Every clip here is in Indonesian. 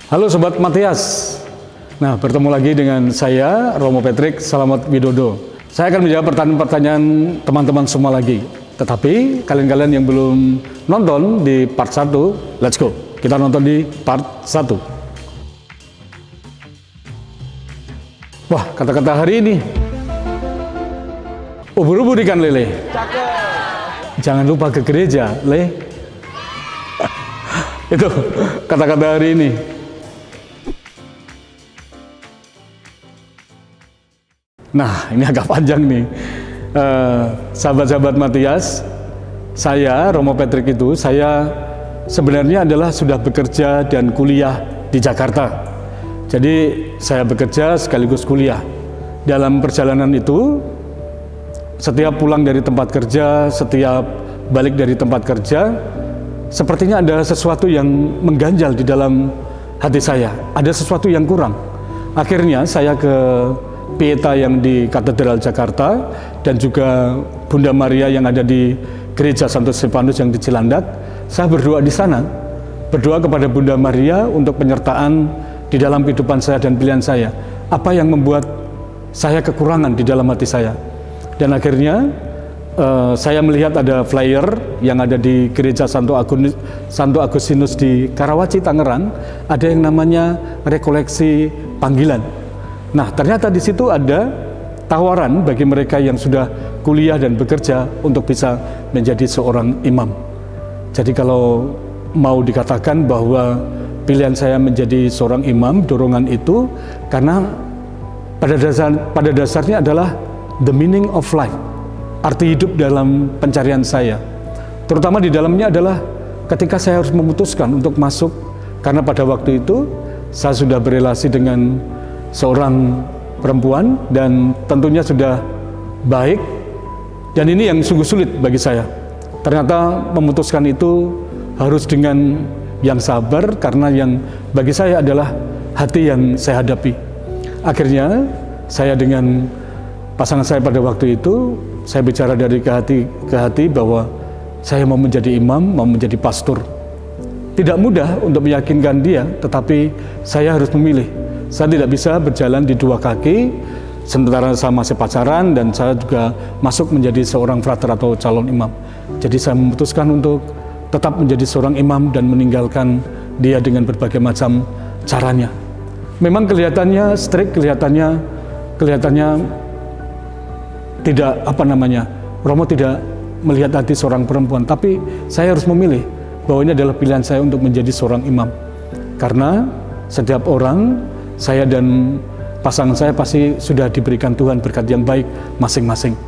Halo Sobat Matias. Nah, bertemu lagi dengan saya, Romo Patrick Salamet Widodo. Saya akan menjawab pertanyaan-pertanyaan teman-teman semua lagi. Tetapi kalian-kalian yang belum nonton di part 1, let's go. Kita nonton di part 1. Wah, kata-kata hari ini. Ubur-ubur ikan lele. Cakep. Jangan lupa ke gereja, Le. Itu kata-kata hari ini. Nah, ini agak panjang nih. Sahabat-sahabat Matias, saya, Romo Patrick itu, saya sebenarnya adalah sudah bekerja dan kuliah di Jakarta. Jadi, saya bekerja sekaligus kuliah. Dalam perjalanan itu, setiap pulang dari tempat kerja, setiap balik dari tempat kerja, sepertinya ada sesuatu yang mengganjal di dalam hati saya. Ada sesuatu yang kurang. Akhirnya, saya ke Pieta yang di Katedral Jakarta dan juga Bunda Maria yang ada di Gereja Santo Stefanus yang di Cilandak. Saya berdoa di sana, berdoa kepada Bunda Maria untuk penyertaan di dalam kehidupan saya dan pilihan saya. Apa yang membuat saya kekurangan di dalam hati saya. Dan akhirnya saya melihat ada flyer yang ada di Gereja Santo Agustinus di Karawaci, Tangerang. Ada yang namanya rekoleksi panggilan. Nah, ternyata di situ ada tawaran bagi mereka yang sudah kuliah dan bekerja untuk bisa menjadi seorang imam. Jadi kalau mau dikatakan bahwa pilihan saya menjadi seorang imam, dorongan itu karena pada dasarnya adalah the meaning of life, arti hidup dalam pencarian saya. Terutama di dalamnya adalah ketika saya harus memutuskan untuk masuk, karena pada waktu itu saya sudah berelasi dengan seorang perempuan dan tentunya sudah baik, dan ini yang sungguh sulit bagi saya. Ternyata memutuskan itu harus dengan yang sabar, karena yang bagi saya adalah hati yang saya hadapi. Akhirnya saya dengan pasangan saya pada waktu itu, saya bicara dari ke hati bahwa saya mau menjadi imam, mau menjadi pastor. Tidak mudah untuk meyakinkan dia, tetapi saya harus memilih. Saya tidak bisa berjalan di dua kaki, sementara saya masih pacaran dan saya juga masuk menjadi seorang frater atau calon imam. Jadi saya memutuskan untuk tetap menjadi seorang imam dan meninggalkan dia dengan berbagai macam caranya. Memang kelihatannya strict, kelihatannya tidak Romo tidak melihat hati seorang perempuan, tapi saya harus memilih bahwa ini adalah pilihan saya untuk menjadi seorang imam. Karena setiap orang, saya dan pasangan saya pasti sudah diberikan Tuhan berkat yang baik masing-masing.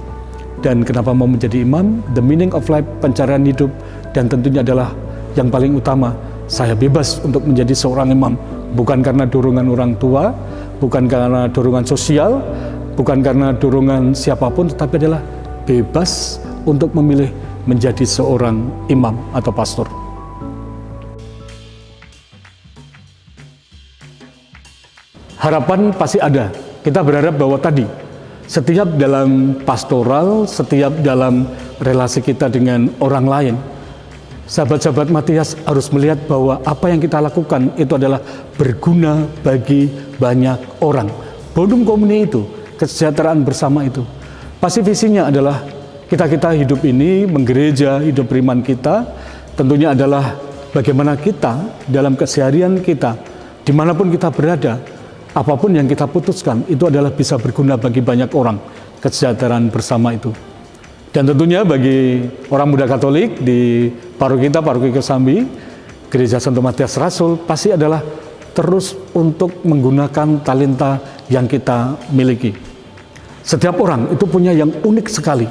Dan kenapa mau menjadi imam? The meaning of life, pencarian hidup, dan tentunya adalah yang paling utama, saya bebas untuk menjadi seorang imam. Bukan karena dorongan orang tua, bukan karena dorongan sosial, bukan karena dorongan siapapun, tetapi adalah bebas untuk memilih menjadi seorang imam atau pastor. Harapan pasti ada. Kita berharap bahwa tadi, setiap dalam pastoral, setiap dalam relasi kita dengan orang lain, sahabat-sahabat Matias harus melihat bahwa apa yang kita lakukan itu adalah berguna bagi banyak orang. Bonum Communis itu, kesejahteraan bersama itu. Pasti visinya adalah kita hidup ini, menggereja, hidup beriman kita, tentunya adalah bagaimana kita dalam keseharian kita, dimanapun kita berada, apapun yang kita putuskan, itu adalah bisa berguna bagi banyak orang, kesejahteraan bersama itu. Dan tentunya bagi orang muda Katolik di paroki kita, paroki Kesambi, Gereja Santo Matias Rasul, pasti adalah terus untuk menggunakan talenta yang kita miliki. Setiap orang itu punya yang unik sekali.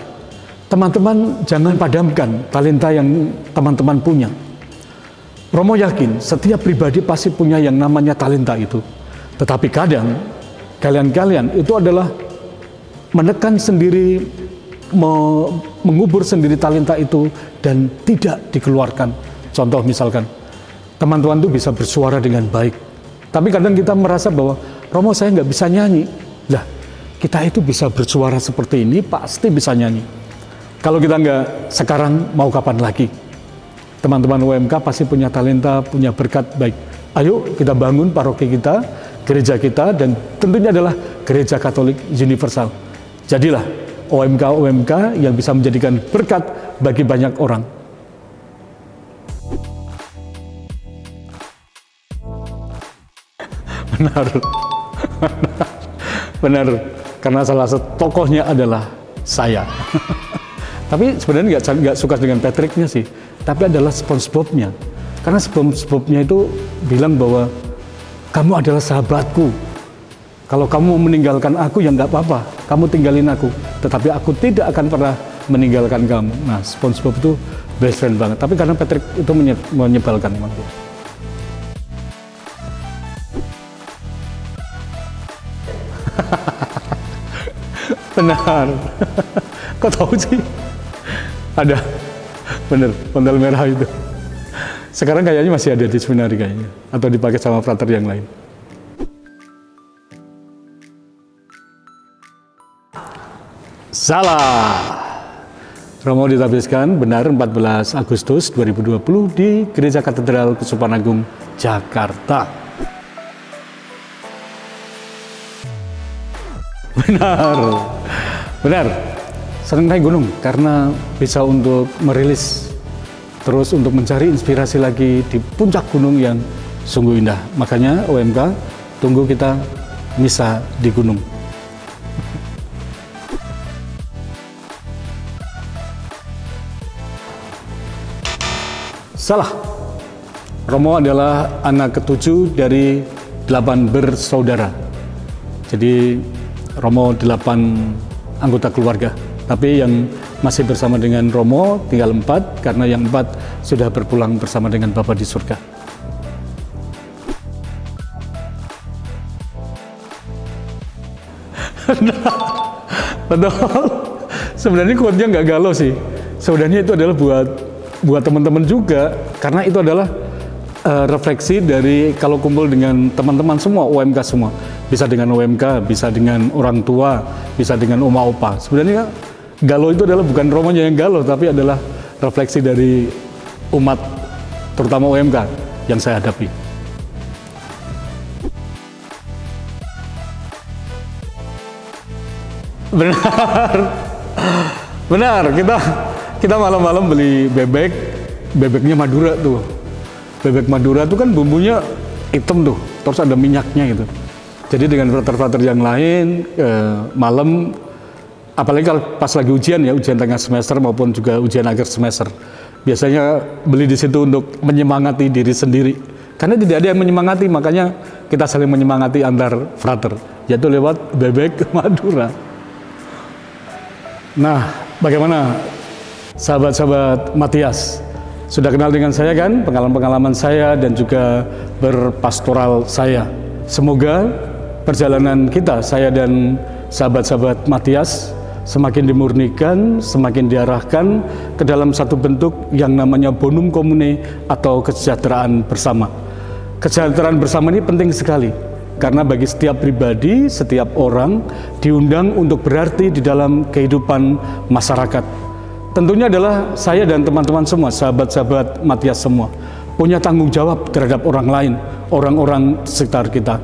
Teman-teman jangan padamkan talenta yang teman-teman punya. Romo yakin setiap pribadi pasti punya yang namanya talenta itu. Tetapi kadang kalian itu adalah menekan sendiri, mengubur sendiri talenta itu dan tidak dikeluarkan. Contoh misalkan, teman-teman itu bisa bersuara dengan baik. Tapi kadang kita merasa bahwa, Romo saya nggak bisa nyanyi. Lah, kita itu bisa bersuara seperti ini, pasti bisa nyanyi. Kalau kita nggak sekarang, mau kapan lagi? Teman-teman UMK pasti punya talenta, punya berkat baik. Ayo kita bangun paroki kita, gereja kita, dan tentunya adalah gereja Katolik universal. Jadilah OMK-OMK yang bisa menjadikan berkat bagi banyak orang. Benar, benar, karena salah satu tokohnya adalah saya. Tapi sebenarnya nggak suka dengan Patricknya sih, tapi adalah SpongeBob-nya. Karena SpongeBob-nya itu bilang bahwa kamu adalah sahabatku. Kalau kamu meninggalkan aku ya nggak apa-apa, kamu tinggalin aku. Tetapi aku tidak akan pernah meninggalkan kamu. Nah, SpongeBob itu best friend banget. Tapi karena Patrick itu menyebalkan memang. Benar. Kok tahu sih? Ada. Bener, ondel merah itu. Sekarang kayaknya masih ada di seminari kayaknya. Atau dipakai sama frater yang lain. Salah. Romo ditabiskan benar 14 Agustus 2020 di Gereja Katedral Kesusapan Agung, Jakarta. Benar, benar. Sering naik gunung karena bisa untuk merilis, terus untuk mencari inspirasi lagi di puncak gunung yang sungguh indah. Makanya OMK tunggu kita misa di gunung. Salah. Romo adalah anak ketujuh dari 8 bersaudara. Jadi Romo 8 anggota keluarga. Tapi yang masih bersama dengan Romo tinggal 4, karena yang 4 sudah berpulang bersama dengan Bapa di surga. Nah, betul. Sebenarnya quote-nya nggak galau sih. Sebenarnya itu adalah buat teman-teman juga, karena itu adalah refleksi dari kalau kumpul dengan teman-teman semua, OMK semua. Bisa dengan OMK, bisa dengan orang tua, bisa dengan oma opa. Sebenarnya galau itu adalah bukan Romonya yang galau, tapi adalah refleksi dari umat, terutama OMK yang saya hadapi. Benar, benar. Kita malam-malam beli bebeknya Madura tuh. Bebek Madura tuh kan bumbunya hitam tuh, terus ada minyaknya gitu. Jadi dengan frater-frater yang lain malam, apalagi kalau pas lagi ujian ya, ujian tengah semester maupun juga ujian akhir semester, biasanya beli di situ untuk menyemangati diri sendiri. Karena tidak ada yang menyemangati, makanya kita saling menyemangati antar frater, yaitu lewat bebek Madura. Nah, bagaimana sahabat-sahabat Matias? Sudah kenal dengan saya kan, pengalaman-pengalaman saya dan juga berpastoral saya. Semoga perjalanan kita, saya dan sahabat-sahabat Matias, semakin dimurnikan, semakin diarahkan ke dalam satu bentuk yang namanya bonum commune atau kesejahteraan bersama. Kesejahteraan bersama ini penting sekali, karena bagi setiap pribadi, setiap orang diundang untuk berarti di dalam kehidupan masyarakat. Tentunya adalah saya dan teman-teman semua, sahabat-sahabat Matias semua, punya tanggung jawab terhadap orang lain, orang-orang sekitar kita.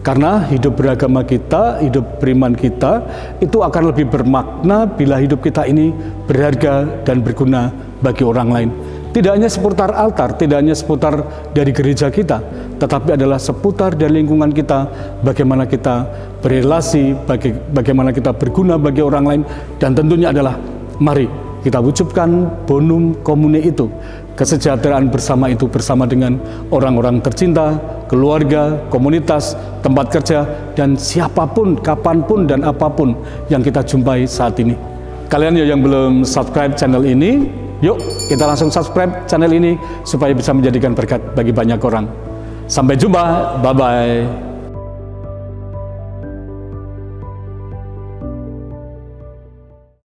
Karena hidup beragama kita, hidup beriman kita, itu akan lebih bermakna bila hidup kita ini berharga dan berguna bagi orang lain. Tidak hanya seputar altar, tidak hanya seputar dari gereja kita, tetapi adalah seputar dari lingkungan kita, bagaimana kita berrelasi, bagaimana kita berguna bagi orang lain, dan tentunya adalah mari kita wujudkan bonum commune itu, kesejahteraan bersama itu bersama dengan orang-orang tercinta, keluarga, komunitas, tempat kerja, dan siapapun, kapanpun, dan apapun yang kita jumpai saat ini. Kalian yang belum subscribe channel ini, yuk kita langsung subscribe channel ini supaya bisa menjadikan berkat bagi banyak orang. Sampai jumpa, bye-bye.